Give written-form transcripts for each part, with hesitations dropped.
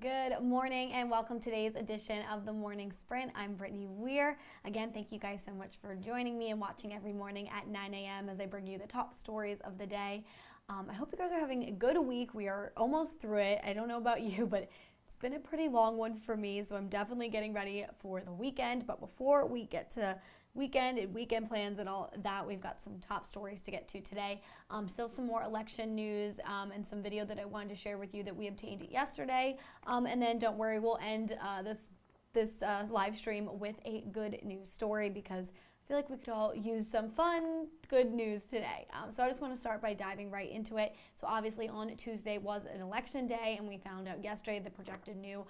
Good morning and welcome to today's edition of the Morning Sprint. I'm Brittany Weir. Again, thank you guys so much for joining me and watching every morning at 9 a.m. as I bring you the top stories of the day. I hope you guys are having a good week. We are almost through it. I don't know about you, but it's been a pretty long one for me, so I'm definitely getting ready for the weekend. But before we get to weekend and weekend plans and all that, we've got some top stories to get to today. Still some more election news and some video that I wanted to share with you that we obtained yesterday. And then don't worry, we'll end this live stream with a good news story because I feel like we could all use some fun, good news today. So I just want to start by diving right into it. So obviously on Tuesday was an election day, and we found out yesterday the projected new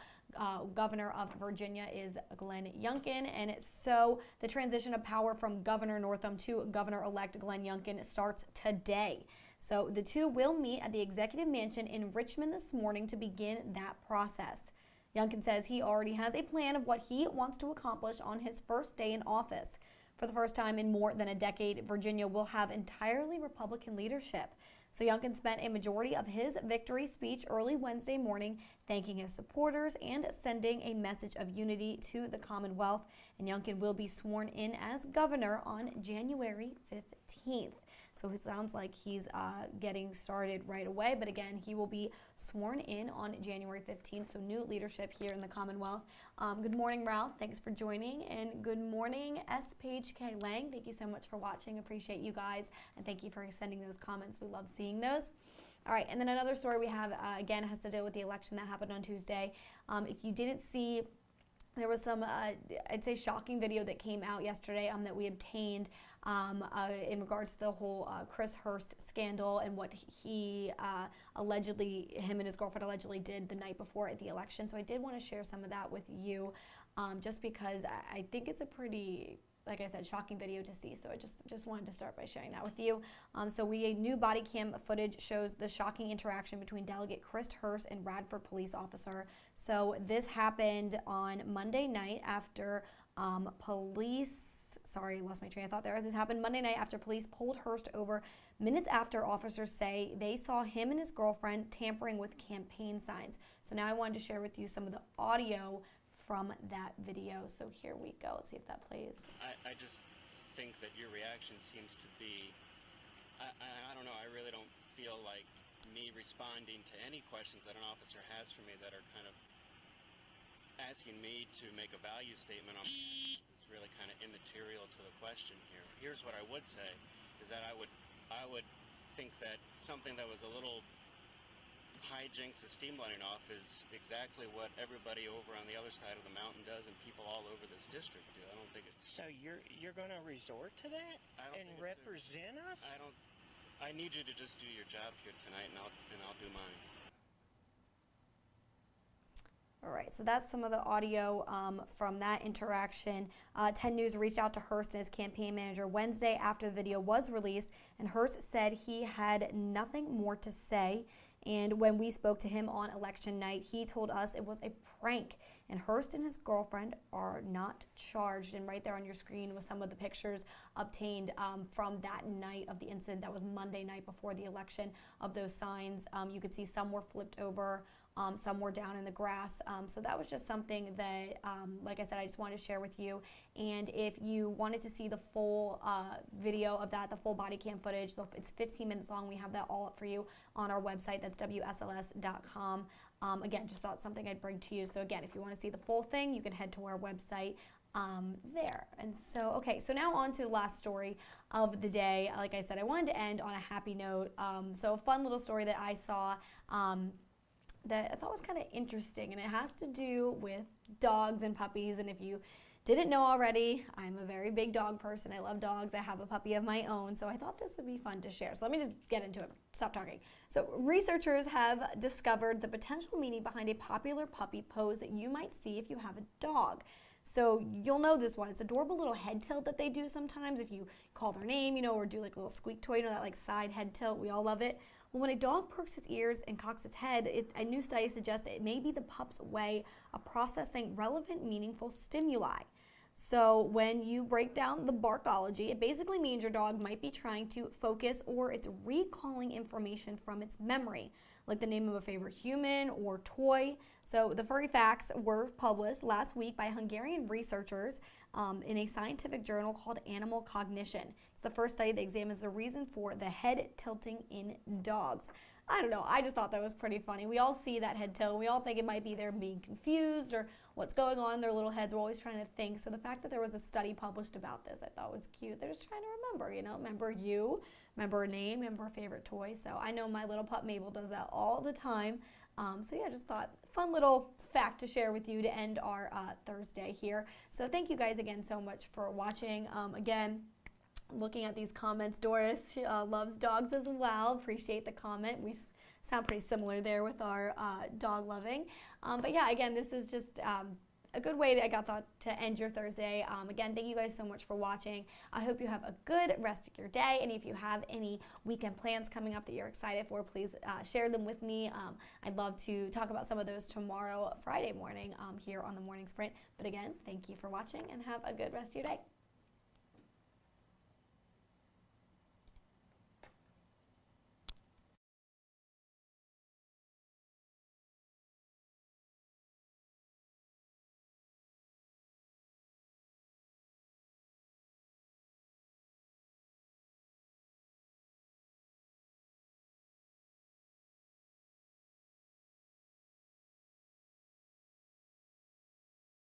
governor of Virginia is Glenn Youngkin. And so the transition of power from Governor Northam to Governor-elect Glenn Youngkin starts today. So the two will meet at the Executive Mansion in Richmond this morning to begin that process. Youngkin says he already has a plan of what he wants to accomplish on his first day in office. For the first time in more than a decade, Virginia will have entirely Republican leadership. So Youngkin spent a majority of his victory speech early Wednesday morning thanking his supporters and sending a message of unity to the Commonwealth. And Youngkin will be sworn in as governor on January 15th. So it sounds like he's getting started right away. But again, he will be sworn in on January 15th. So new leadership here in the Commonwealth. Good morning, Ralph. Thanks for joining. And good morning, S. Paige K. Lang. Thank you so much for watching. Appreciate you guys. And thank you for sending those comments. We love seeing those. All right. And then another story we have, again, has to do with the election that happened on Tuesday. If you didn't see, there was some, I'd say, shocking video that came out yesterday that we obtained in regards to the whole Chris Hurst scandal and what he him and his girlfriend allegedly did the night before at the election. So I did want to share some of that with you just because I think it's a pretty, like I said, shocking video to see. So I just wanted to start by sharing that with you. So new body cam footage shows the shocking interaction between Delegate Chris Hurst and Radford police officer. So this happened on Monday night after Sorry, I lost my train of thought there. This happened Monday night after police pulled Hurst over minutes after officers say they saw him and his girlfriend tampering with campaign signs. So now I wanted to share with you some of the audio from that video. So here we go. Let's see if that plays. I just think that your reaction seems to be, I don't know, I really don't feel like me responding to any questions that an officer has for me that are kind of asking me to make a value statement on it's really kind of immaterial to the question here. Here's what I would say is that I would think that something that was a little hijinks of steam letting off is exactly what everybody over on the other side of the mountain does and people all over this district do. I don't think it's... So you're going to resort to that and represent us? I need you to just do your job here tonight, and I'll do mine. All right, so that's some of the audio from that interaction. 10 News reached out to Hurst and his campaign manager Wednesday after the video was released, and Hurst said he had nothing more to say. And when we spoke to him on election night, he told us it was a prank. And Hurst and his girlfriend are not charged. And right there on your screen was some of the pictures obtained from that night of the incident. That was Monday night before the election of those signs. You could see some were flipped over. Some were down in the grass. So that was just something that, like I said, I just wanted to share with you. And if you wanted to see the full video of that, the full body cam footage, so it's 15 minutes long. We have that all up for you on our website. That's WSLS.com. Again, just thought something I'd bring to you. So again, if you want to see the full thing, you can head to our website there. And so, okay, so now on to the last story of the day. Like I said, I wanted to end on a happy note. So a fun little story that I saw that I thought was kind of interesting, and it has to do with dogs and puppies. And if you didn't know already, I'm a very big dog person. I love dogs. I have a puppy of my own, so I thought this would be fun to share. So let me just get into it. Stop talking. So researchers have discovered the potential meaning behind a popular puppy pose that you might see if you have a dog. So you'll know this one. It's adorable little head tilt that they do sometimes if you call their name, or do like a little squeak toy, that like side head tilt. We all love it. Well, when a dog perks its ears and cocks its head, a new study suggests it may be the pup's way of processing relevant, meaningful stimuli. So when you break down the Barkology, it basically means your dog might be trying to focus or it's recalling information from its memory, like the name of a favorite human or toy. So the furry facts were published last week by Hungarian researchers in a scientific journal called Animal Cognition. It's the first study that examines the reason for the head tilting in dogs. I don't know, I just thought that was pretty funny. We all see that head tilt. We all think it might be they're being confused or what's going on in their little heads. We're always trying to think. So the fact that there was a study published about this, I thought was cute. They're just trying to remember, remember you, remember a name, remember a favorite toy. So I know my little pup Mabel does that all the time. So yeah, just thought fun little fact to share with you to end our Thursday here. So thank you guys again so much for watching. Again, looking at these comments, Doris loves dogs as well. Appreciate the comment. We sound pretty similar there with our dog loving. But yeah, again, this is just a good way to end your Thursday. Again, thank you guys so much for watching. I hope you have a good rest of your day. And if you have any weekend plans coming up that you're excited for, please share them with me. I'd love to talk about some of those tomorrow, Friday morning, here on the Morning Sprint. But again, thank you for watching and have a good rest of your day.